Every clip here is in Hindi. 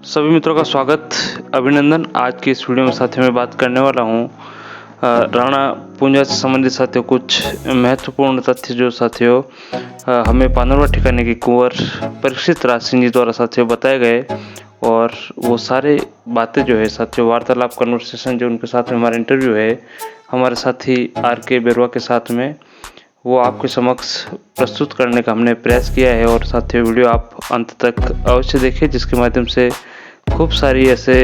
सभी मित्रों का स्वागत, अभिनंदन। आज की इस वीडियो में साथियों मैं बात करने वाला हूँ राणा पूंजा से संबंधित साथियों कुछ महत्वपूर्ण तथ्य जो साथियों हमें पानरवा ठिकाने के कुंवर परीक्षित राज सिंह जी द्वारा साथियों बताए गए। और वो सारे बातें जो है साथियों वार्तालाप कन्वर्सेशन जो उनके साथ में हमारा इंटरव्यू है हमारे साथी RK बेरवा के साथ में, वो आपके समक्ष प्रस्तुत करने का हमने प्रयास किया है। और साथियों वीडियो आप अंत तक अवश्य देखें, जिसके माध्यम से खूब सारी ऐसे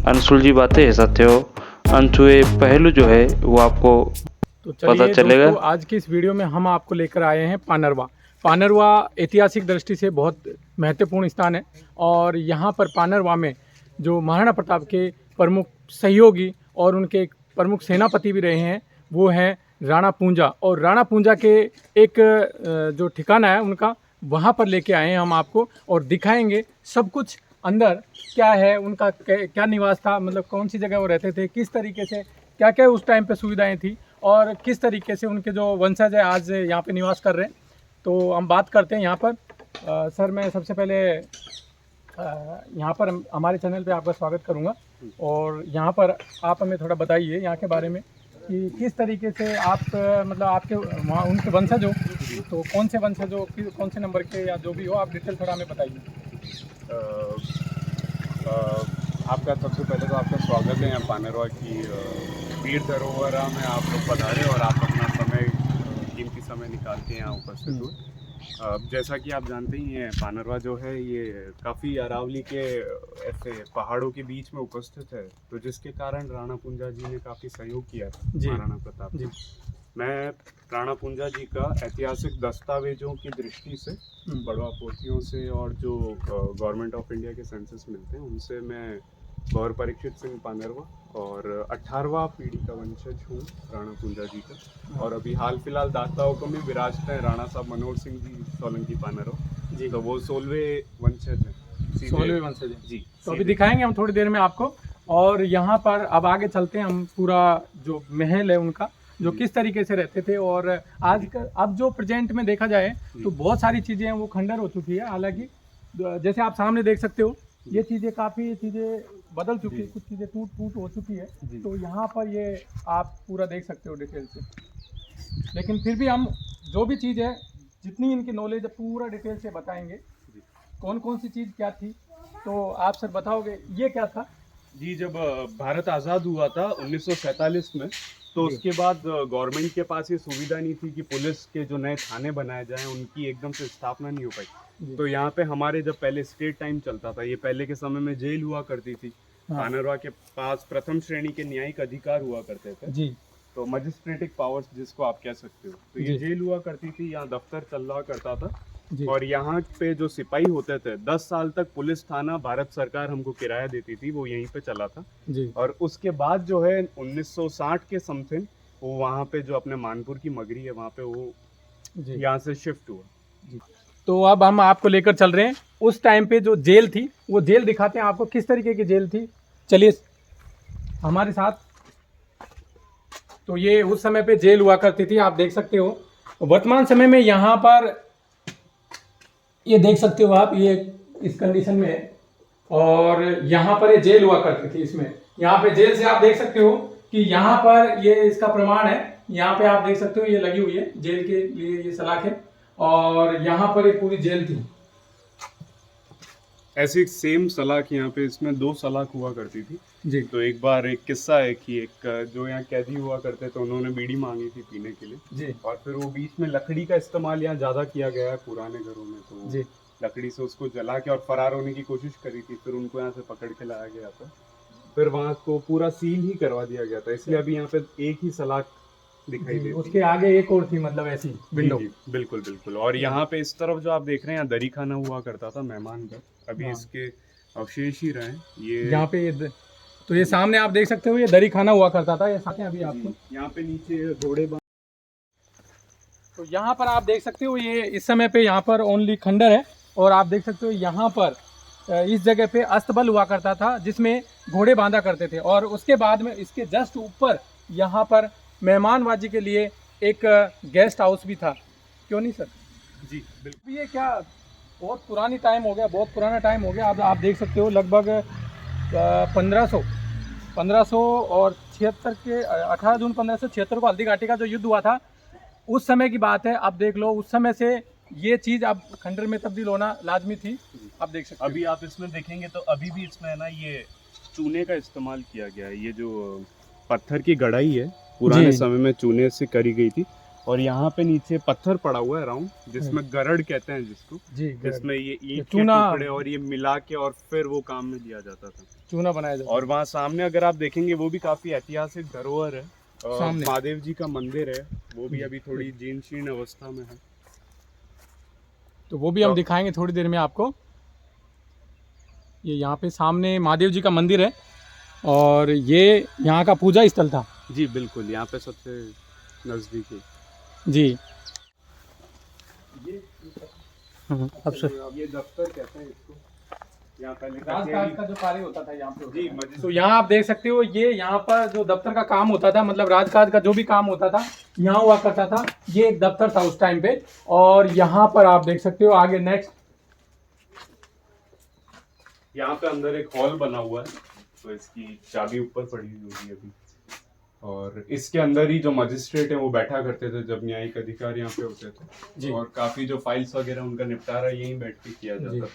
अनसुलझी बातें हैं साथियों, अनछुए पहलू जो है वो आपको तो पता चलिए चलेगा। दोस्तों, आज की इस वीडियो में हम आपको लेकर आए हैं पानरवा। पानरवा ऐतिहासिक दृष्टि से बहुत महत्वपूर्ण स्थान है और यहाँ पर पानरवा में जो महाराणा प्रताप के प्रमुख सहयोगी और उनके प्रमुख सेनापति भी रहे हैं वो हैं राणा पूंजा। और राणा पूंजा के एक जो ठिकाना है उनका, वहाँ पर लेके आए हैं हम आपको और दिखाएंगे सब कुछ अंदर क्या है, उनका क्या निवास था, मतलब कौन सी जगह वो रहते थे, किस तरीके से क्या क्या उस टाइम पे सुविधाएं थी और किस तरीके से उनके जो वंशज है आज यहाँ पे निवास कर रहे हैं। तो हम बात करते हैं यहाँ पर। सर, मैं सबसे पहले यहाँ पर हमारे चैनल पे आपका स्वागत करूँगा और यहाँ पर आप हमें थोड़ा बताइए यहाँ के बारे में कि किस तरीके से आप मतलब आपके वहाँ उनके वंशज हो, तो कौन से वंशज हो, कौन से नंबर के या जो भी हो, आप डिटेल थोड़ा हमें बताइए। आपका सबसे पहले तो आपका स्वागत है यहाँ पानरवा की वीर धरोहर में आप लोग पधारे और आप अपना समय कीमती समय निकाल के यहाँ उपस्थित हुए। जैसा कि आप जानते ही हैं, पानरवा जो है ये काफ़ी अरावली के ऐसे पहाड़ों के बीच में उपस्थित है, तो जिसके कारण राणा पूंजा जी ने काफ़ी सहयोग किया था महाराणा प्रताप जी। मैं राणा पूंजा जी का ऐतिहासिक दस्तावेजों की दृष्टि से, बड़वा पोथियों से और जो गवर्नमेंट ऑफ इंडिया के सेंसस मिलते हैं उनसे मैं गौर परीक्षित सिंह पानरवा और 18वां पीढ़ी का वंशज हूँ राणा पूंजा जी का। और अभी हाल फिलहाल दाताओं को भी विराजते हैं राणा साहब मनोहर सिंह जी सोलंकी पानरवा जी, तो वो 16वें वंशज हैं। 16वें वंशज हैं जी। तो अभी दिखाएंगे हम थोड़ी देर में आपको। और यहाँ पर अब आगे चलते हैं हम, पूरा जो महल है उनका, जो किस तरीके से रहते थे। और आज का अब जो प्रेजेंट में देखा जाए तो बहुत सारी चीज़ें हैं वो खंडर हो चुकी है। हालांकि जैसे आप सामने देख सकते हो, ये चीज़ें काफ़ी चीज़ें बदल चुकी है, कुछ चीज़ें टूट फूट हो चुकी है। तो यहाँ पर ये आप पूरा देख सकते हो डिटेल से। लेकिन फिर भी हम जो भी चीज़ है, जितनी इनकी नॉलेज है, पूरा डिटेल से बताएंगे कौन कौन सी चीज़ क्या थी। तो आप सर बताओगे ये क्या था? जी, जब भारत आज़ाद हुआ था 1947 में, तो उसके बाद गवर्नमेंट के पास ये सुविधा नहीं थी कि पुलिस के जो नए थाने बनाए जाएं, उनकी एकदम से स्थापना नहीं हो पाई। तो यहाँ पे हमारे जब पहले स्टेट टाइम चलता था, ये पहले के समय में जेल हुआ करती थी। पानरवा के पास प्रथम श्रेणी के न्यायिक अधिकार हुआ करते थे जी, तो मजिस्ट्रेटिक पावर्स जिसको आप कह सकते हो, तो ये जेल हुआ करती थी, यहाँ दफ्तर चल रहा करता था। और यहाँ पे जो सिपाही होते थे, 10 साल तक पुलिस थाना भारत सरकार हमको किराया देती थी, वो यहीं पे चला था जी। और उसके बाद जो है 1960 के समथिंग वो वहाँ पे जो अपने मानपुर की मगरी है वहाँ पे वो यहाँ से शिफ्ट हुआ जी। तो अब हम आपको लेकर चल रहे हैं उस टाइम पे जो जेल थी, वो जेल दिखाते हैं आपको किस तरीके की जेल थी। चलिए हमारे साथ। तो ये उस समय पे जेल हुआ करती थी, आप देख सकते हो। वर्तमान समय में यहाँ पर ये देख सकते हो आप, ये इस कंडीशन में है। और यहाँ पर ये जेल हुआ करती थी। इसमें यहाँ पे जेल से आप देख सकते हो कि यहाँ पर ये इसका प्रमाण है। यहाँ पे आप देख सकते हो ये लगी हुई है जेल के लिए, ये सलाख है। और यहाँ पर एक पूरी जेल थी। ऐसी सेम सलाख यहाँ पे, इसमें 2 सलाख हुआ करती थी जी। तो एक बार एक किस्सा है कि एक जो यहाँ कैदी हुआ करते थे, उन्होंने बीड़ी मांगी थी पीने के लिए जी। और फिर वो बीच में लकड़ी का इस्तेमाल यहाँ ज्यादा किया गया है पुराने घरों में, तो जी लकड़ी से उसको जला के और फरार होने की कोशिश करी थी। फिर उनको यहाँ से पकड़ के लाया गया था, फिर वहाँ को पूरा सील ही करवा दिया गया था, इसलिए अभी यहाँ पे एक ही सलाख दिखाई देती। उसके आगे एक और थी, मतलब ऐसी विंडो। बिल्कुल बिल्कुल। और यहाँ पे इस तरफ जो आप देख रहे हैं, यहाँ दरी खाना हुआ करता था, मेहमान घर, अभी इसके अवशेष ही रहे ये यहाँ पे। तो ये सामने आप देख सकते हो, ये दरी खाना हुआ करता था। ये साथ अभी आपको यहाँ पे नीचे घोड़े। तो यहाँ पर आप देख सकते हो, ये इस समय पे यहाँ पर ओनली खंडर है। और आप देख सकते हो यहाँ पर इस जगह पे अस्तबल हुआ करता था, जिसमें घोड़े बांधा करते थे। और उसके बाद में इसके जस्ट ऊपर यहाँ पर मेहमानवाजी के लिए एक गेस्ट हाउस भी था, क्यों नहीं सर? जी बिल्कुल। ये क्या बहुत पुरानी टाइम हो गया, बहुत पुराना टाइम हो गया। आप देख सकते हो लगभग 1500 और 76 के 18 जून 1576 को हल्दी घाटी का जो युद्ध हुआ था उस समय की बात है। आप देख लो उस समय से ये चीज़ अब खंडर में तब्दील होना लाजमी थी। आप देख सकते हो अभी आप इसमें देखेंगे तो अभी भी इसमें है ना ये चूने का इस्तेमाल किया गया है। ये जो पत्थर की गढ़ाई है पुराने समय में चूने से करी गई थी, और यहाँ पे नीचे पत्थर पड़ा हुआ है राउंड, जिसमें गरड़ कहते हैं जिसको, जिसमें ये ईंट के टुकड़े और ये मिला के और फिर वो काम में लिया जाता था, चूना बनाया जाता। और वहाँ सामने अगर आप देखेंगे वो भी काफी ऐतिहासिक धरोहर है। महादेव जी का मंदिर है, वो भी अभी थोड़ी जीर्ण शीर्ण अवस्था में है, तो वो भी हम दिखाएंगे थोड़ी देर में आपको। ये यहाँ पे सामने महादेव जी का मंदिर है और ये यहाँ का पूजा स्थल था। जी बिल्कुल, यहाँ पे सबसे नजदीक है जी। ये अब सर ये दफ्तर कहते हैं इसको, यहाँ पहले राजकाज का जो कार्य होता था यहाँ पे जी तो यहाँ आप देख सकते हो ये यहाँ पर जो दफ्तर का काम होता था, मतलब राजकाज का जो भी काम होता था यहाँ हुआ करता था। ये एक दफ्तर था उस टाइम पे, और यहाँ पर आप देख सकते हो आगे नेक्स्ट यहाँ पे अंदर एक हॉल बना हुआ है, तो इसकी चाबी ऊपर पड़ी हुई होगी अभी, और इसके अंदर ही जो मजिस्ट्रेट है वो बैठा करते थे जब न्यायिक अधिकारी यहाँ पे होते थे, और काफी जो फाइल्स वगैरह उनका निपटारा यहीं बैठ के किया जाता था।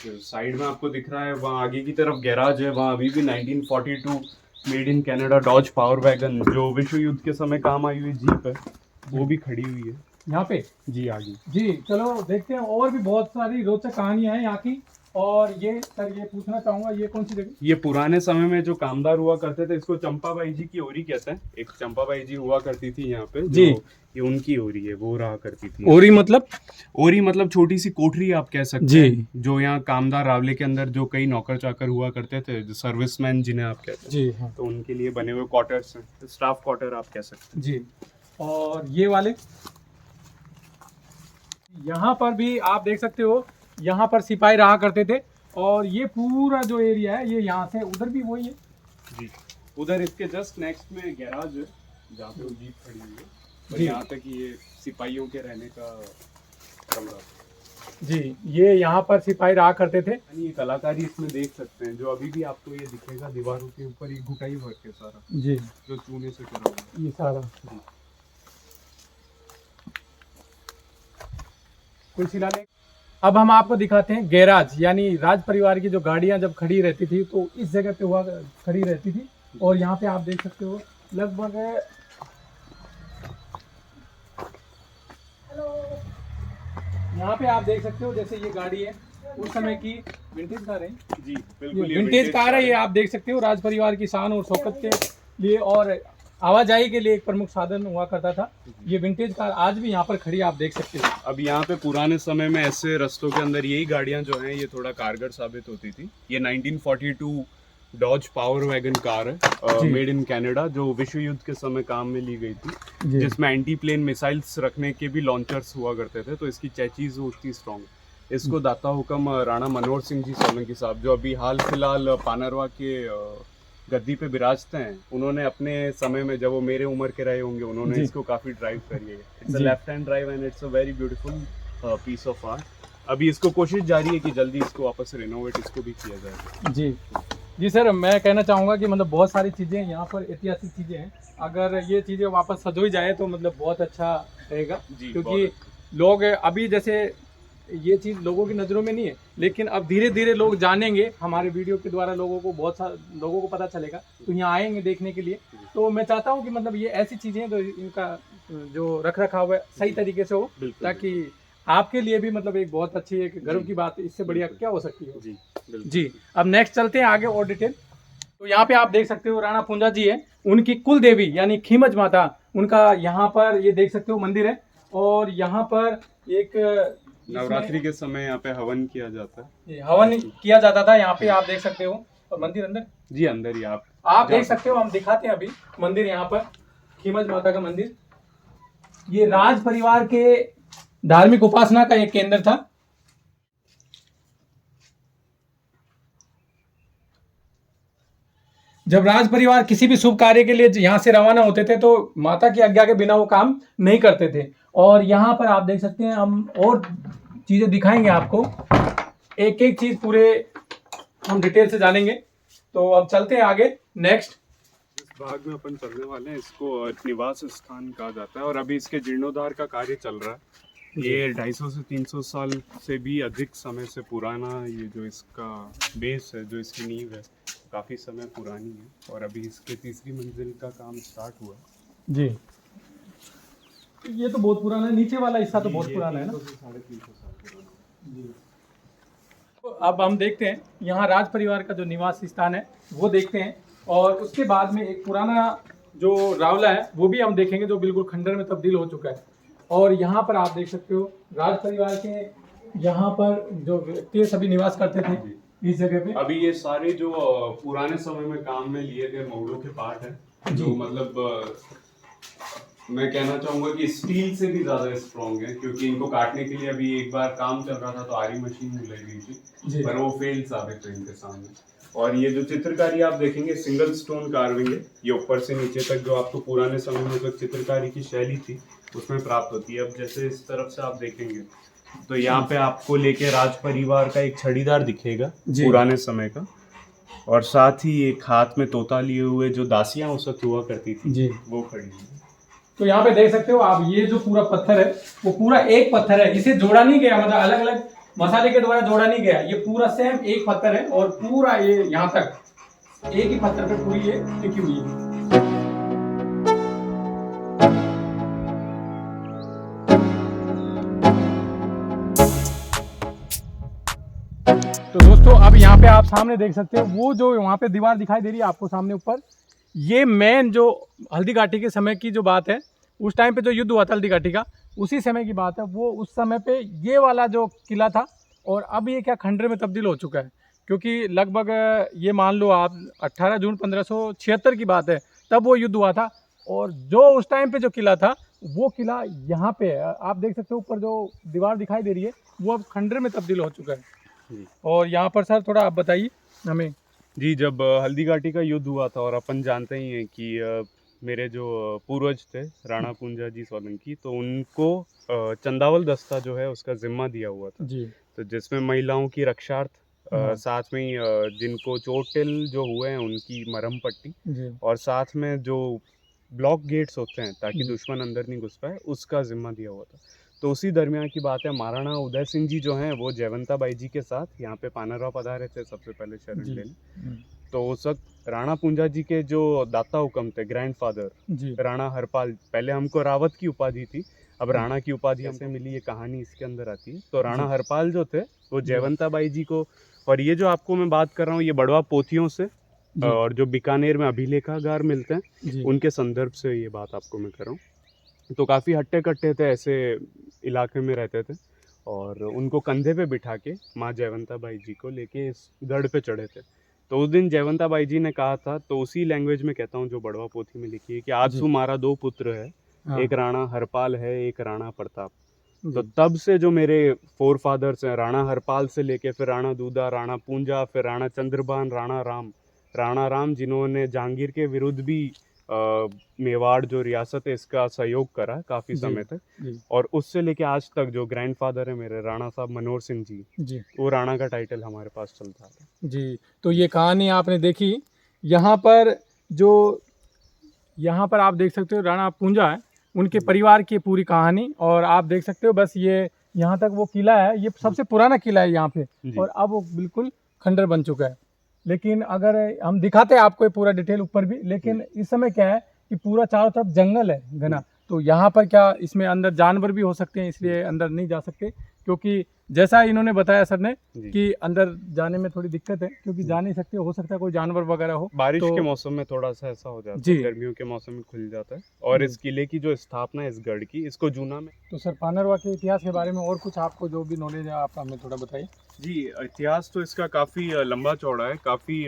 जो साइड में आपको दिख रहा है वहाँ आगे की तरफ गैराज है, वहाँ अभी भी 1942 made in Canada Dodge Power Wagon जो विश्व युद्ध के समय काम आई हुई जीप है वो भी खड़ी हुई है यहाँ पे जी आगे। जी चलो देखते हैं, और भी बहुत सारी रोचक कहानियां हैं यहाँ की। और ये सर ये पूछना चाहूंगा ये कौन सी जगह? ये पुराने समय में जो कामदार हुआ करते थे इसको चंपाबाई जी की ओरी कहते हैं। एक चंपाबाई जी हुआ करती थी यहाँ पे जी, ये उनकी ओरी है, वो रहा करती थी। ओरी मतलब? ओरी मतलब छोटी सी कोठरी आप कह सकते हैं, जो यहाँ कामदार रावले के अंदर जो कई नौकर चाकर हुआ करते थे, जो सर्विसमैन जिन्हें आप कहते हैं जी, हाँ। तो उनके लिए बने हुए क्वार्टर्स हैं, स्टाफ क्वार्टर आप कह सकते हैं जी। और ये वाले यहाँ पर भी आप देख सकते हो, यहाँ पर सिपाही रहा करते थे, और ये पूरा जो एरिया है ये यहाँ से उधर भी वही है जी। उधर इसके जस्ट नेक्स्ट में गैराज है जहाँ पे वो जीप खड़ी हुई है, और यहाँ तक ये सिपाहियों के रहने का कमरा जी। ये यहाँ पर सिपाही रहा करते थे। ये कलाकारी इसमें देख सकते हैं, जो अभी भी आपको ये दिखेगा दीवारों के ऊपर ये घुटाई वर्क है सारा जी, जो चूने से करा हुआ है ये सारा जी। कुल शिलालेख। अब हम आपको दिखाते हैं गैराज, यानी राज परिवार की जो गाड़ियां जब खड़ी रहती थी तो इस जगह पे हुआ खड़ी रहती थी। और यहाँ पे आप देख सकते हो लगभग यहाँ पे आप देख सकते हो जैसे ये गाड़ी है उस समय की विंटेज कार है जी बिल्कुल, ये विंटेज कार है। ये आप देख सकते हो राज परिवार की शान और शौकत के लिए और आवाजाही के लिए एक प्रमुख साधन हुआ करता था। ये विंटेज कार आज भी यहाँ पर खड़ी आप देख सकते हो। अब यहाँ पे पुराने समय में ऐसे रास्तों के अंदर यही गाड़ियां जो हैं ये थोड़ा कारगर साबित होती थी। ये 1942 डॉज पावर वैगन कार है मेड इन कनाडा, जो विश्व युद्ध के समय काम में ली गई थी, जिसमें एंटी प्लेन मिसाइल्स रखने के भी लॉन्चर्स हुआ करते थे, तो इसकी चैचीज होती स्ट्रॉन्ग। इसको दाता हुक्म राणा मनोहर सिंह जी सोलंकी साहब, जो अभी हाल फिलहाल पानरवा के गद्दी पे विराजते हैं, उन्होंने अपने समय में जब वो मेरे उम्र के रहे होंगे उन्होंने इसको काफी ड्राइव करी है। It's a left hand drive and it's a very beautiful piece of art. अभी इसको कोशिश जारी है कि जल्दी इसको वापस रिनोवेट इसको भी किया जाए। जी जी सर, मैं कहना चाहूँगा कि मतलब बहुत सारी चीज़ें यहाँ पर ऐतिहासिक चीज़ें हैं, अगर ये चीज़ें वापस सजोई जाए तो मतलब बहुत अच्छा रहेगा, क्योंकि लोग अभी जैसे ये चीज़ लोगों की नज़रों में नहीं है, लेकिन अब धीरे धीरे लोग जानेंगे, हमारे वीडियो के द्वारा लोगों को बहुत सारे लोगों को पता चलेगा, तो यहाँ आएंगे देखने के लिए। तो मैं चाहता हूँ कि मतलब ये ऐसी चीज़ें तो इनका जो रख रखाव है सही तरीके से हो, ताकि आपके लिए भी मतलब एक बहुत अच्छी एक गर्व की बात है, इससे बढ़िया क्या हो सकती है। जी अब नेक्स्ट चलते हैं आगे और डिटेल। तो यहाँ पे आप देख सकते हो राणा पूंजा जी है, उनकी कुल देवी यानी खीमज माता, उनका यहाँ पर ये देख सकते हो मंदिर है, और यहाँ पर एक नवरात्रि के समय यहाँ पे हवन किया जाता है। हवन किया जाता था यहाँ पे आप देख सकते हो। और मंदिर अंदर जी अंदर ही आप देख सकते हो, हम दिखाते हैं अभी मंदिर यहाँ पर खीमज माता का मंदिर। ये राज परिवार के धार्मिक उपासना का एक केंद्र था। जब राज परिवार किसी भी शुभ कार्य के लिए यहाँ से रवाना होते थे तो माता की आज्ञा के बिना वो काम नहीं करते थे। और यहाँ पर आप देख सकते हैं हम और चीज़ें दिखाएंगे आपको, एक एक चीज़ पूरे हम डिटेल से जानेंगे। तो अब चलते हैं आगे नेक्स्ट। इस भाग में अपन चलने वाले हैं, इसको निवास स्थान कहा जाता है और अभी इसके जीर्णोद्धार का कार्य चल रहा है। ये 250 से 300 साल से भी अधिक समय से पुराना ये जो इसका बेस है, जो इसकी नींव है, काफ़ी समय पुरानी है और अभी इसके तीसरी मंजिल का काम स्टार्ट हुआ है। जी, ये तो बहुत पुराना है, नीचे वाला हिस्सा तो बहुत पुराना है ना। 300 से 350 साल पुराना। जी। तो अब हम देखते हैं यहाँ राज परिवार का जो निवास स्थान है वो देखते हैं, और उसके बाद में एक पुराना जो रावला है वो भी हम देखेंगे जो बिल्कुल खंडर में तब्दील हो चुका है। और यहाँ पर आप देख सकते हो राज परिवार के यहाँ पर जो व्यक्ति सभी निवास करते थे इस जगह पे। अभी ये सारे जो पुराने समय में काम में लिए गए मोड़ों के पार्ट हैं, जो मतलब मैं कहना चाहूंगा कि स्टील से भी ज्यादा स्ट्रॉन्ग है, क्योंकि इनको काटने के लिए अभी एक बार काम चल रहा था तो आरी मशीन लगाई गई थी, पर वो फेल साबित हुई इनके सामने। और ये जो चित्रकारी आप देखेंगे सिंगल स्टोन कार्विंग है, ये ऊपर से नीचे तक जो आपको पुराने समय में जो चित्रकारी की शैली थी उसमें प्राप्त होती है। अब जैसे इस तरफ से आप देखेंगे तो यहाँ पे आपको लेके राज परिवार का एक छड़ीदार दिखेगा पुराने समय का, और साथ ही एक हाथ में तोता लिए हुए जो दासियां उस वक्त हुआ करती थी वो खड़ी है। तो यहाँ पे देख सकते हो आप, ये जो पूरा पत्थर है वो पूरा एक पत्थर है, इसे जोड़ा नहीं गया, मतलब अलग अलग मसाले के द्वारा जोड़ा नहीं गया, ये पूरा सेम एक पत्थर है और पूरा ये यहाँ तक एक ही पत्थर पे पूरी ये टिकी हुई है। तो दोस्तों अब यहाँ पे आप सामने देख सकते हो वो जो वहाँ पे दीवार दिखाई दे रही है आपको सामने ऊपर, ये मेन जो हल्दी घाटी के समय की जो बात है, उस टाइम पे जो युद्ध हुआ था हल्दी घाटी का, उसी समय की बात है। वो उस समय पे ये वाला जो किला था, और अब ये क्या खंडर में तब्दील हो चुका है, क्योंकि लगभग ये मान लो आप 18 जून 1576 की बात है, तब वो युद्ध हुआ था। और जो उस टाइम पे जो किला था वो किला यहाँ पे है, आप देख सकते हो ऊपर जो दीवार दिखाई दे रही है वो अब खंडर में तब्दील हो चुका है। और यहाँ पर सर थोड़ा आप बताइए हमें। जी, जब हल्दी घाटी का युद्ध हुआ था, और अपन जानते ही हैं कि मेरे जो पूर्वज थे राणा पूंजा जी सोलंकी, तो उनको चंदावल दस्ता जो है उसका जिम्मा दिया हुआ था जी। तो जिसमें महिलाओं की रक्षार्थ साथ में ही जिनको चोटिल जो हुए हैं उनकी मरहम पट्टी, और साथ में जो ब्लॉक गेट्स होते हैं ताकि दुश्मन अंदर नहीं घुस पाए, उसका जिम्मा दिया हुआ था। तो उसी दरमियान की बात है, महाराणा उदय सिंह जी जो हैं वो जयवंता बाई जी के साथ यहाँ पे पानरवा पधारे थे सबसे पहले शरण लेने। तो उस वक्त राणा पूंजा जी के जो दाता हुक्म थे, ग्रैंडफादर राणा हरपाल, पहले हमको रावत की उपाधि थी, अब राणा की उपाधि हमसे मिली, ये कहानी इसके अंदर आती है। तो राणा हरपाल जो थे वो जयवंता बाई जी को, और ये जो आपको मैं बात कर रहा हूँ ये बड़वा पोथियों से और जो बीकानेर में अभिलेखागार मिलते हैं उनके संदर्भ से ये बात आपको मैं कर रहा हूँ। तो काफ़ी हट्टे कट्टे थे, ऐसे इलाके में रहते थे, और उनको कंधे पे बिठा के माँ जयवंता बाई जी को लेके इस गढ़ पे चढ़े थे। तो उस दिन जयवंता बाई जी ने कहा था, तो उसी लैंग्वेज में कहता हूँ जो बड़वा पोथी में लिखी है, कि आज सु मारा 2 पुत्र है, एक राणा हरपाल है, एक राणा प्रताप। तो तब से जो मेरे फोर फादर्स हैं, राणा हरपाल से लेके फिर राणा दूधा, राणा पूंजा, फिर राणा चंद्रभान, राणा राम जिन्होंने जहांगीर के विरुद्ध भी मेवाड़ जो रियासत है इसका सहयोग करा काफ़ी समय तक, और उससे लेके आज तक जो ग्रैंडफादर है मेरे राणा साहब मनोहर सिंह जी, वो राणा का टाइटल हमारे पास चलता है जी। तो ये कहानी आपने देखी, यहाँ पर आप देख सकते हो राणा पूंजा है, उनके परिवार की पूरी कहानी, और आप देख सकते हो बस ये यहाँ तक वो किला है, ये सबसे पुराना किला है यहाँ पे, और अब वो बिल्कुल खंडर बन चुका है। लेकिन अगर हम दिखाते हैं आपको पूरा डिटेल ऊपर भी, लेकिन इस समय क्या है कि पूरा चारों तरफ जंगल है घना, तो यहाँ पर क्या इसमें अंदर जानवर भी हो सकते हैं, इसलिए अंदर नहीं जा सकते, क्योंकि जैसा इन्होंने बताया सर ने कि अंदर जाने में थोड़ी दिक्कत है, क्योंकि जा नहीं सकते, हो सकता है कोई जानवर वगैरह हो। बारिश के मौसम में थोड़ा सा ऐसा हो जाता है, गर्मियों के मौसम में खुल जाता है। और इस किले की जो स्थापना है इस गढ़ की, इसको जूना में। तो सर पानरवा के इतिहास के बारे में और कुछ आपको जो भी नॉलेज है आप हमें थोड़ा बताइए। जी, इतिहास तो इसका काफ़ी लंबा चौड़ा है, काफ़ी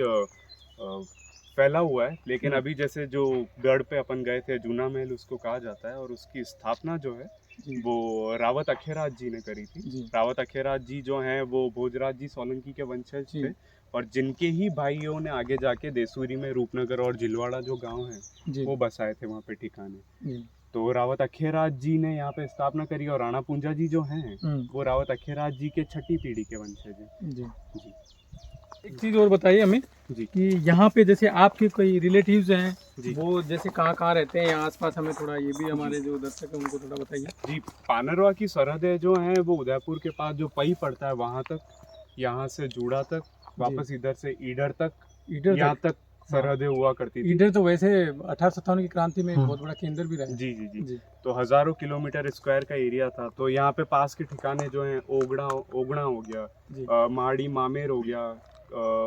फैला हुआ है, लेकिन अभी जैसे जो गढ़ पे अपन गए थे जूना महल उसको कहा जाता है, और उसकी स्थापना जो है वो रावत अखेराज जी ने करी थी। रावत अखेराज जी जो हैं वो भोजराज जी सोलंकी के वंशज थे, और जिनके ही भाइयों ने आगे जाके देसूरी में रूपनगर और जिलवाड़ा जो गांव है वो बसाए थे वहाँ पे ठिकाने। तो रावत अखेराज जी ने यहाँ पे स्थापना करी और राणा पूंजा जी जो हैं वो रावत अखेराज जी के छठी पीढ़ी के वंशज हैं। जी। जी एक चीज़ और बताइए हमें जी कि यहाँ पे जैसे आपके कोई रिलेटिव्स हैं, जी वो जैसे कहाँ कहाँ रहते हैं यहाँ आसपास, हमें थोड़ा ये भी हमारे जो दर्शक हैं उनको थोड़ा बताइए। जी। पानरवा की सरहदें जो हैं वो उदयपुर के पास जो पई पड़ता है वहाँ तक, यहाँ से जूड़ा तक, वापस इधर से ईडर तक, ईडर यहाँ तक सरहदें हुआ करती थी। ईडर तो वैसे 1857 की क्रांति में एक बहुत बड़ा केंद्र भी रहा है। जी जी जी जी। तो हजारों किलोमीटर स्क्वायर का एरिया था। तो यहाँ पे पास के ठिकाने जो हैं ओगड़ा हो जी। गया, माड़ी मामेर हो गया,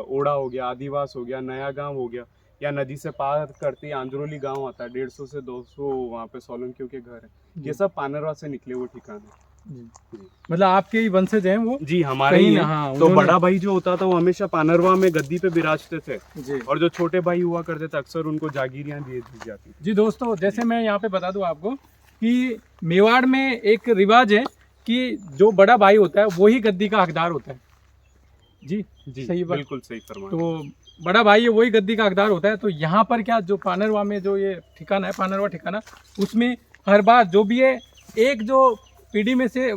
ओड़ा हो गया, आदिवास हो गया, नया गांव हो गया, या नदी से पार करते ही आंद्रोली गांव आता है, 150 से 200 वहाँ पे सोलंकियों के घर हैं। ये सब पानरवा से निकले वो ठिकाने। जी। मतलब आपके ही वंशज हैं वो? जी हमारे कहीं ही ना, हैं। हाँ, तो उन्होंने- बड़ा भाई जो होता था वो हमेशा पानरवा में गद्दी पे विराजते थे, जी। और जो छोटे भाई हुआ करते थे अक्सर उनको जागीरियां दी जाती थी। जी दोस्तों, जैसे मैं यहाँ पे बता दूँ आपको कि मेवाड़ में एक रिवाज है कि जो बड़ा भाई होता है वही गद्दी का हकदार होता है। जी जी सही बात। बिल्कुल सही फरमाया। तो बड़ा भाई है वही गद्दी का हकदार होता है। तो यहाँ पर क्या, जो पानरवा में जो ये ठिकाना है, पानरवा ठिकाना, उसमें हर बार जो भी है, एक जो पीढ़ी में से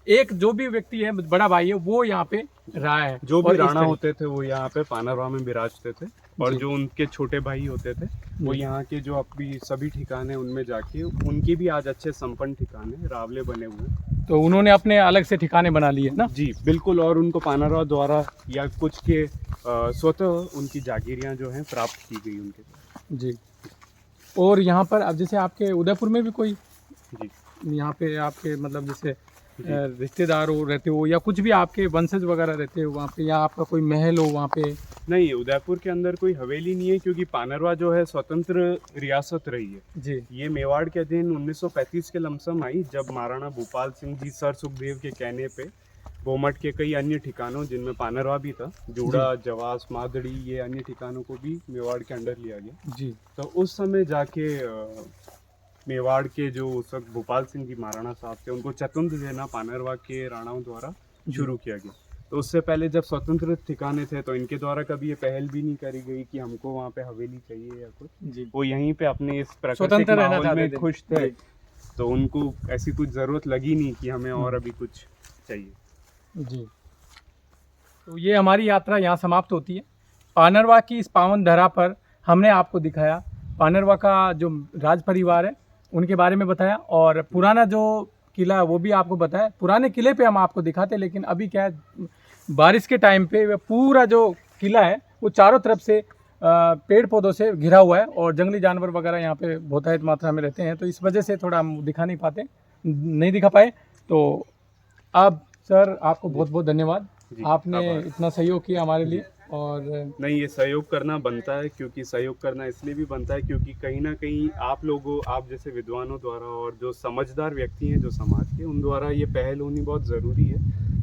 एक जो भी व्यक्ति है, बड़ा भाई है, वो यहाँ पे रहा है। जो भी और इस राणा तरह- होते थे वो यहाँ पे पानरवा में विराजते थे, और जी। जो उनके छोटे भाई होते थे वो जी। यहाँ के जो अभी सभी ठिकाने उनमें जाके उनके भी आज अच्छे संपन्न ठिकाने रावले बने हुए हैं। तो उन्होंने अपने अलग से ठिकाने बना लिए ना। जी बिल्कुल, और उनको पानरवा द्वारा या कुछ के स्वतः उनकी जागीरियाँ जो हैं प्राप्त की गई उनके द्वारा। जी। और यहाँ पर अब जैसे आपके उदयपुर में भी कोई जी यहाँ पे आपके मतलब जैसे जी। रिश्तेदार हो रहते हो, या कुछ भी आपके वंशज वगैरह रहते हो वहाँ पे, या आपका कोई महल हो वहाँ पे? नहीं, उदयपुर के अंदर कोई हवेली नहीं है, क्योंकि पानरवा जो है स्वतंत्र रियासत रही है। जी। ये मेवाड़ के अधीन 1935 के लमसम आई, जब महाराणा भूपाल सिंह जी सर सुखदेव के कहने पे बोमट के कई अन्य ठिकानों, जिनमें पानरवा भी था, जूड़ा, जवास, मादड़ी, ये अन्य ठिकानों को भी मेवाड़ के अंडर लिया गया। जी। तो उस समय जाके मेवाड़ के जो उस वक्त भोपाल सिंह जी महाराणा साहब थे, उनको चतुंध देना पानरवा के राणाओं द्वारा शुरू किया गया। तो उससे पहले जब स्वतंत्र ठिकाने थे तो इनके द्वारा कभी ये पहल भी नहीं करी गई कि हमको वहाँ पे हवेली चाहिए या कुछ। जी। वो यहीं पे अपने इस प्राकृतिक स्वतंत्र रहना माहौल चाहते में थे। खुश थे, जी। तो उनको ऐसी कुछ ज़रूरत लगी नहीं कि हमें और अभी कुछ चाहिए। जी। तो ये हमारी यात्रा यहाँ समाप्त होती है। पानरवा की इस पावन धरा पर हमने आपको दिखाया पानरवा का जो राज परिवार है उनके बारे में बताया, और पुराना जो किला है वो भी आपको बताया। पुराने किले पे हम आपको दिखाते, लेकिन अभी क्या है, बारिश के टाइम पे वह पूरा जो किला है वो चारों तरफ से पेड़ पौधों से घिरा हुआ है, और जंगली जानवर वगैरह यहाँ पे बहुतायत मात्रा में रहते हैं, तो इस वजह से थोड़ा हम दिखा नहीं दिखा पाए। तो अब सर आपको बहुत बहुत धन्यवाद, जी, आपने आभार। इतना सहयोग किया हमारे लिए। और नहीं, ये सहयोग करना बनता है, क्योंकि सहयोग करना इसलिए भी बनता है क्योंकि कहीं ना कहीं आप जैसे विद्वानों द्वारा और जो समझदार व्यक्ति हैं जो समाज के, उन द्वारा ये पहल होनी बहुत ज़रूरी है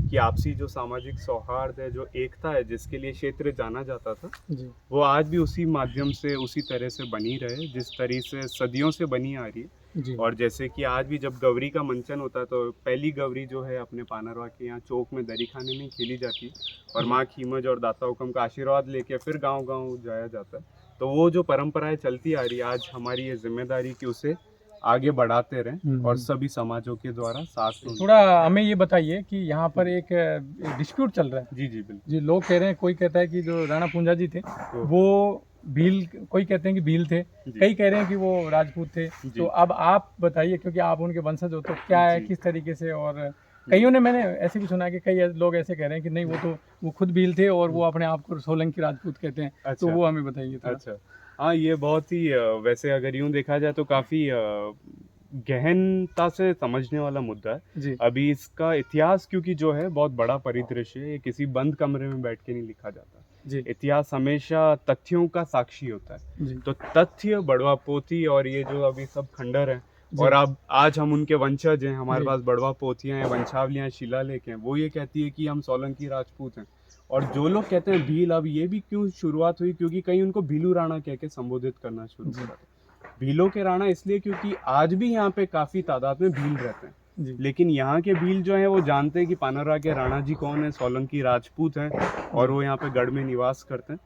कि आपसी जो सामाजिक सौहार्द है, जो एकता है, जिसके लिए क्षेत्र जाना जाता था, जी। वो आज भी उसी माध्यम से उसी तरह से बनी रहे जिस तरह से सदियों से बनी आ रही है। जी। और जैसे कि आज भी जब गौरी का मंचन होता है तो पहली गौरी जो है अपने पानरवा के यहाँ चौक में दरी खाने में खेली जाती, और माँ खीमज और दाता हुकम का आशीर्वाद लेके फिर गांव-गांव जाया जाता है। तो वो जो परंपराएं चलती आ रही है, आज हमारी ये जिम्मेदारी कि उसे आगे बढ़ाते रहें और सभी समाजों के द्वारा साथ में। थोड़ा हमें ये बताइए कि यहाँ पर एक डिस्प्यूट चल रहा है। जी जी बिल्कुल। जी, लोग कह रहे हैं, कोई कहता है कि जो राणा पूंजा जी थे वो भील, कोई कहते हैं कि भील थे, कई कह रहे हैं कि वो राजपूत थे। तो अब आप बताइए, क्योंकि आप उनके वंशज हो, तो क्या है, किस तरीके से? और कईयों ने, मैंने ऐसे भी सुना है कि कई लोग ऐसे कह रहे हैं कि नहीं, वो खुद भील थे और वो अपने आप को सोलंकी राजपूत कहते हैं। अच्छा। तो वो हमें बताइए थोड़ा। अच्छा, हाँ, ये बहुत ही वैसे अगर यूं देखा जाए तो काफ़ी गहनता से समझने वाला मुद्दा है। जी। अभी इसका इतिहास क्योंकि जो है बहुत बड़ा परिदृश्य है, ये किसी बंद कमरे में बैठ के नहीं लिखा जाता। जी। इतिहास हमेशा तथ्यों का साक्षी होता है। जी। तो तथ्य, बड़वा पोथी और ये जो अभी सब खंडर हैं, और अब आज हम उनके वंशज हैं, हमारे पास बड़वा पोथियाँ हैं, वंशावलियाँ, शिलालेख हैं, वो ये कहती है कि हम सोलंकी राजपूत हैं। और जो लोग कहते हैं भील, अब ये भी क्यों शुरुआत हुई, क्योंकि कहीं उनको भीलू राणा कह के संबोधित करना शुरू करा। भीलों के राणा इसलिए क्योंकि आज भी यहाँ पे काफ़ी तादाद में भील रहते हैं, लेकिन यहाँ के भील जो हैं वो जानते हैं कि पानरवा के राणा जी कौन है, सोलंकी राजपूत हैं, और वो यहाँ पे गढ़ में निवास करते हैं।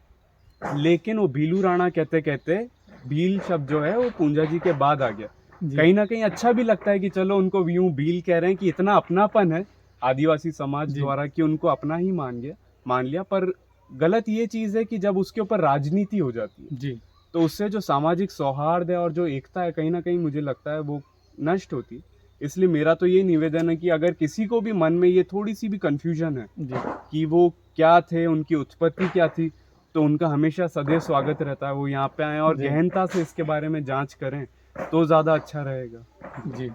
लेकिन वो भीलू राणा कहते कहते भील शब्द जो है वो पूंजा जी के बाद आ गया। जी। कहीं ना कहीं अच्छा भी लगता है कि चलो उनको यूं भील कह रहे हैं कि इतना अपनापन है आदिवासी समाज जी। द्वारा कि उनको अपना ही मान लिया। पर गलत ये चीज़ है कि जब उसके ऊपर राजनीति हो जाती है जी। तो उससे जो सामाजिक सौहार्द है और जो एकता है कहीं ना कहीं मुझे लगता है वो नष्ट होती है। इसलिए मेरा तो ये निवेदन है कि अगर किसी को भी मन में ये थोड़ी सी भी कंफ्यूजन है जी। कि वो क्या थे, उनकी उत्पत्ति क्या थी, तो उनका हमेशा सदैव स्वागत रहता है। वो यहाँ पे आए और जी। गहनता से इसके बारे में जांच करें तो ज़्यादा अच्छा रहेगा। जी।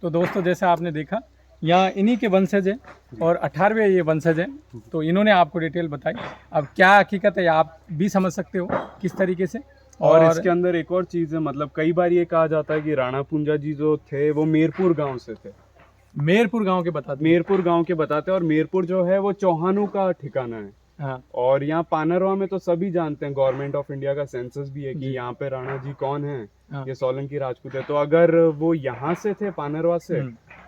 तो दोस्तों जैसा आपने देखा यहाँ इन्हीं के वंशज हैं और 18वें ये वंशज हैं, तो इन्होंने आपको डिटेल बताई। अब क्या हकीकत है आप भी समझ सकते हो किस तरीके से। और इसके अंदर एक और चीज़ है, मतलब कई बार ये कहा जाता है कि राणा पूंजा जी जो थे वो मीरपुर गांव से थे। मेरपुर गांव के बता दें। मीरपुर गांव के बताते हैं और मीरपुर जो है वो चौहानों का ठिकाना है। हाँ। और यहाँ पानरवा में तो सभी जानते हैं, गवर्नमेंट ऑफ इंडिया का सेंसस भी है कि जी। यहाँ पे राणा जी कौन है, हाँ। ये सोलंकी राजपूत है। तो अगर वो यहाँ से थे पानरवा से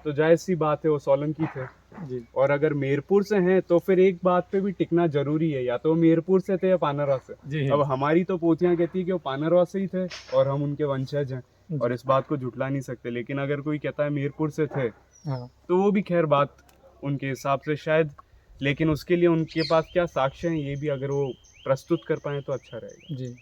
तो जायज़ सी बात है वो सोलंकी थे। जी। और अगर मीरपुर से हैं तो फिर एक बात पे भी टिकना जरूरी है, या तो वो मीरपुर से थे या पानरवा से। जी। अब हमारी तो पोथियां कहती है कि वो पानरवा से ही थे और हम उनके वंशज हैं और इस बात को झुठला नहीं सकते। लेकिन अगर कोई कहता है मीरपुर से थे हाँ। तो वो भी खैर बात उनके हिसाब से शायद, लेकिन उसके लिए उनके पास क्या साक्ष्य हैं ये भी अगर वो प्रस्तुत कर पाए तो अच्छा रहेगा। जी।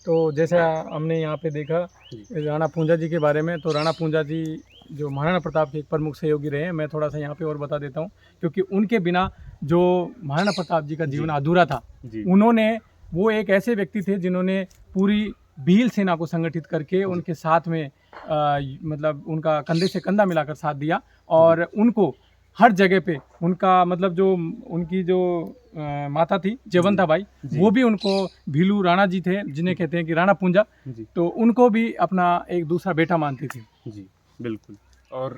तो जैसा हमने यहाँ पे देखा राणा पूंजा जी के बारे में, तो राणा पूंजा जी जो महाराणा प्रताप के एक प्रमुख सहयोगी रहे हैं। मैं थोड़ा सा यहाँ पे और बता देता हूँ, क्योंकि उनके बिना जो महाराणा प्रताप जी का जीवन अधूरा था। उन्होंने वो एक ऐसे व्यक्ति थे जिन्होंने पूरी भील सेना को संगठित करके उनके साथ में मतलब उनका कंधे से कंधा मिलाकर साथ दिया और उनको हर जगह पे उनका मतलब जो उनकी जो माता थी जयवंता बाई, वो भी उनको भीलू राणा जी थे जिन्हें कहते हैं कि राणा पूंजा, तो उनको भी अपना एक दूसरा बेटा मानती थी। जी बिल्कुल। और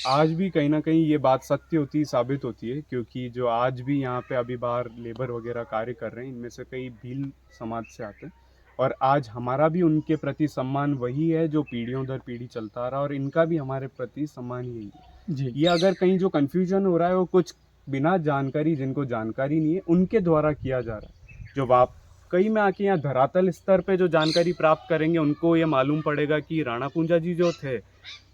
आज भी कहीं ना कहीं ये बात सत्य होती साबित होती है, क्योंकि जो आज भी यहाँ पे अभी बाहर लेबर वगैरह कार्य कर रहे हैं इनमें से कई भील समाज से आते हैं। और आज हमारा भी उनके प्रति सम्मान वही है जो पीढ़ियों दर पीढ़ी चलता आ रहा है और इनका भी हमारे प्रति सम्मान यही है। जी। ये अगर कहीं जो कन्फ्यूजन हो रहा है वो कुछ बिना जानकारी, जिनको जानकारी नहीं है उनके द्वारा किया जा रहा है। जो वाकई में आके यहाँ धरातल स्तर पे जो जानकारी प्राप्त करेंगे उनको ये मालूम पड़ेगा कि राणा पूंजा जी जो थे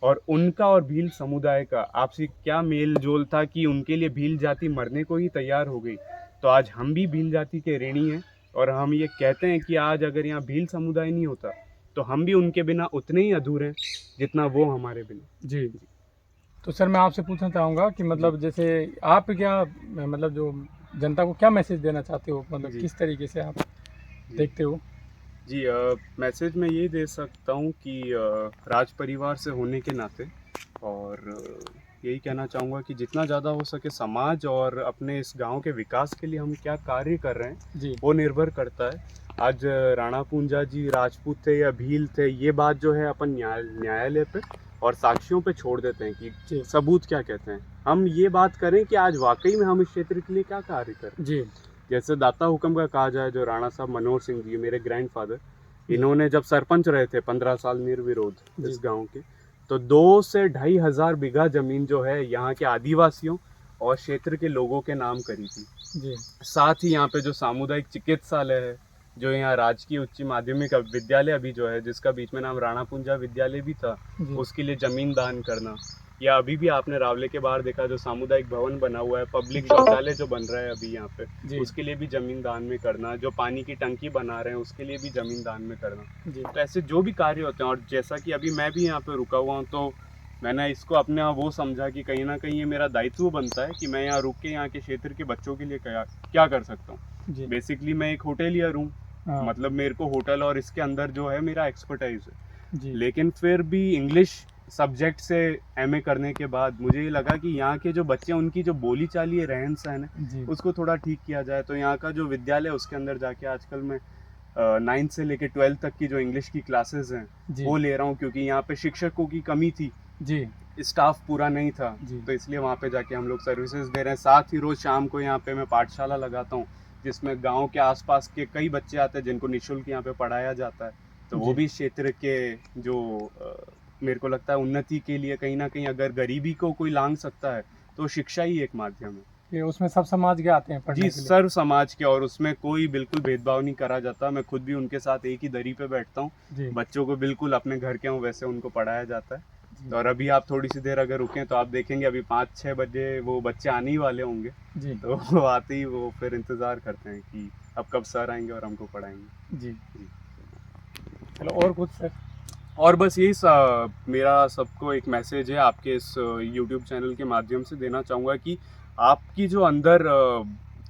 और उनका और भील समुदाय का आपसी क्या मेल जोल था कि उनके लिए भील जाति मरने को ही तैयार हो गई। तो आज हम भी भील जाति के ऋणी हैं और हम ये कहते हैं कि आज अगर यहाँ भील समुदाय नहीं होता तो हम भी उनके बिना उतने ही अधूरे हैं जितना वो हमारे बिना। जी। तो सर मैं आपसे पूछना चाहूँगा कि मतलब जैसे आप क्या मतलब जो जनता को क्या मैसेज देना चाहते हो, मतलब किस तरीके से आप देखते हो? जी मैसेज मैं ये दे सकता हूँ कि राज परिवार से होने के नाते और यही कहना चाहूँगा कि जितना ज़्यादा हो सके समाज और अपने इस गांव के विकास के लिए हम क्या कार्य कर रहे हैं जी। वो निर्भर करता है। आज राणा पूंजा जी राजपूत थे या भील थे ये बात जो है अपन न्यायालय पे और साक्ष्यों पे छोड़ देते हैं कि सबूत क्या कहते हैं। हम ये बात करें कि आज वाकई में हम इस क्षेत्र के लिए क्या कार्य करें। जी। जैसे दाता हुक्म का कहा जाए, जो राणा साहब मनोहर सिंह जी मेरे ग्रैंडफादर, इन्होंने जब सरपंच रहे थे 15 साल निर्विरोध इस गांव के, तो 2 से 2,500 बीघा जमीन जो है यहाँ के आदिवासियों और क्षेत्र के लोगों के नाम करी थी। जी। साथ ही यहाँ पे जो सामुदायिक चिकित्सालय है, जो यहाँ राजकीय उच्च माध्यमिक विद्यालय अभी जो है जिसका बीच में नाम राणा पूंजा विद्यालय भी था, उसके लिए जमीन दान करना, या अभी भी आपने रावले के बाहर देखा जो सामुदायिक भवन बना हुआ है, पब्लिक शौचालय जो बन रहा है अभी यहाँ पे, उसके लिए भी जमीन दान में करना, जो पानी की टंकी बना रहे हैं उसके लिए भी जमीन दान में करना। तो ऐसे जो भी कार्य होते हैं, और जैसा कि अभी मैं भी यहाँ पे रुका हुआ हूँ तो मैंने इसको अपने वो समझा कि कहीं ना कहीं ये मेरा दायित्व बनता है कि मैं यहाँ रुक के यहाँ के क्षेत्र के बच्चों के लिए क्या कर सकता हूँ। बेसिकली मैं एक होटेलियर हूँ, मतलब मेरे को होटल और इसके अंदर जो है मेरा एक्सपर्टाइज है, लेकिन फिर भी इंग्लिश सब्जेक्ट से एमए करने के बाद मुझे ये लगा कि यहाँ के जो बच्चे हैं उनकी जो बोली चाली है, रहन सहन है, उसको थोड़ा ठीक किया जाए। तो यहाँ का जो विद्यालय उसके अंदर जाके आजकल मैं 9th से लेके 12th तक की जो इंग्लिश की क्लासेस हैं वो ले रहा हूँ, क्योंकि यहाँ पे शिक्षकों की कमी थी जी, स्टाफ पूरा नहीं था, तो इसलिए वहाँ पे जाके हम लोग सर्विसेज दे रहे हैं। साथ ही रोज़ शाम को यहाँ पे मैं पाठशाला लगाता हूँ जिसमें गांव के आसपास के कई बच्चे आते हैं जिनको निःशुल्क यहाँ पे पढ़ाया जाता है। तो वो भी क्षेत्र के जो मेरे को लगता है उन्नति के लिए कहीं ना कहीं अगर गरीबी को कोई लांघ सकता है तो शिक्षा ही एक माध्यम है। कि उसमें सब समाज के आते हैं पढ़ने जी, के लिए। सर्व समाज के, और उसमें कोई बिल्कुल भेदभाव नहीं करा जाता। मैं खुद भी उनके साथ एक ही दरी पे बैठता हूँ। जी बच्चों को बिल्कुल अपने घर के हों वैसे उनको पढ़ाया जाता है। जी तो और अभी आप थोड़ी सी देर अगर रुकें तो आप देखेंगे अभी 5-6 बजे वो बच्चे आने ही वाले होंगे। जी तो वो आते ही वो फिर इंतज़ार करते हैं कि अब कब सर आएंगे और हमको पढ़ाएंगे। जी। जी। चलो और कुछ सर? और बस यही मेरा सबको एक मैसेज है आपके इस यूट्यूब चैनल के माध्यम से देना चाहूँगा कि आपकी जो अंदर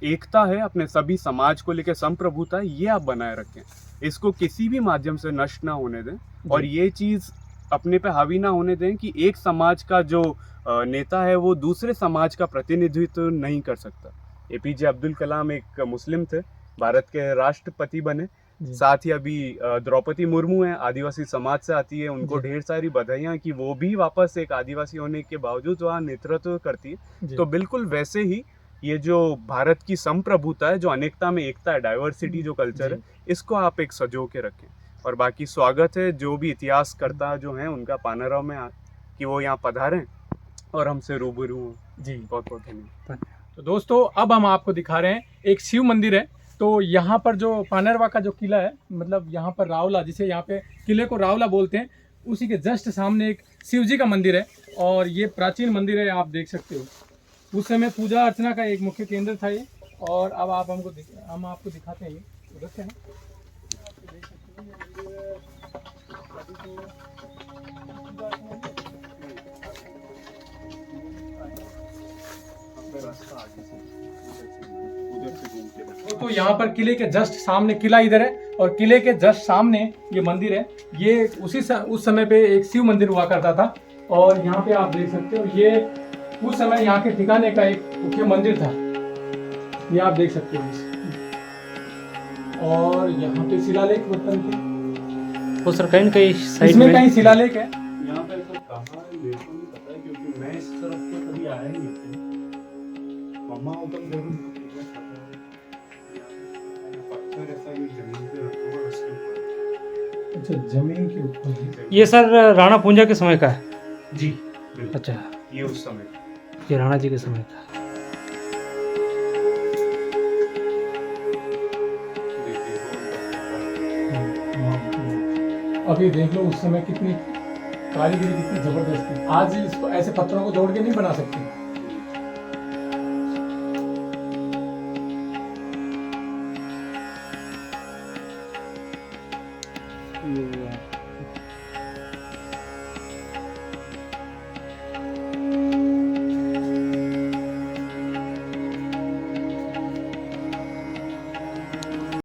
एकता है अपने सभी समाज को लेकर, संप्रभुता है, ये आप बनाए रखें। इसको किसी भी माध्यम से नष्ट ना होने दें, और ये चीज़ अपने पे हावी ना होने दें कि एक समाज का जो नेता है वो दूसरे समाज का प्रतिनिधित्व नहीं कर सकता। एपीजे अब्दुल कलाम एक मुस्लिम थे, भारत के राष्ट्रपति बने। जी साथ ही अभी द्रौपदी मुर्मू हैं, आदिवासी समाज से आती है, उनको जी। ढेर सारी बधाइयाँ कि वो भी वापस एक आदिवासी होने के बावजूद वहाँ नेतृत्व करती है। जी तो बिल्कुल वैसे ही ये जो भारत की संप्रभुता है, जो अनेकता में एकता है, डाइवर्सिटी जो कल्चर है, इसको आप एक संजो के रखें। और बाकी स्वागत है जो भी इतिहासकर्ता जो हैं उनका पानाराव में कि वो यहाँ पधारें और हमसे रूबरू हों। जी। बहुत बहुत धन्यवाद। तो दोस्तों अब हम आपको दिखा रहे हैं एक शिव मंदिर है। तो यहाँ पर जो पानरवा का जो किला है, मतलब यहाँ पर रावला, जिसे यहाँ पे किले को रावला बोलते हैं, उसी के जस्ट सामने एक शिव जी का मंदिर है। और ये प्राचीन मंदिर है, आप देख सकते हो। उस समय पूजा अर्चना का एक मुख्य केंद्र था ये। और अब आप हम आपको दिखाते हैं ये उधर से है। तो यहाँ पर किले के जस्ट सामने किला इधर है, और किले के जस्ट सामने ये मंदिर है। ये उस समय पे एक शिव मंदिर हुआ करता था। और यहाँ पे आप देख सकते हो, ये उस समय यहाँ के ठिकाने का एक मुख्य मंदिर था, ये आप देख सकते हो। और यहाँ पे शिलालेख बर्तन के, वो सर कहीं कहीं साइड इसमें में कहीं शिलालेख है। यहाँ पे सर कहाँ है मेरे को नहीं पता है, क्योंकि मैं इस तरफ तो कभी आया ही नहीं था। मम्मा उधर जरूर पत्थर ऐसा ही जमीन पे रखा हुआ है, उसके ऊपर। अच्छा, जमीन के ऊपर। ये सर राणा पूंजा के समय का है। जी बिल्कुल। अच्छा, ये उस समय ये राणा जी के समय का। अभी देख लो उस समय कितनी कारीगरी कितनी जबरदस्त थी। आज इसको ऐसे पत्थरों को जोड़ के नहीं बना सकते।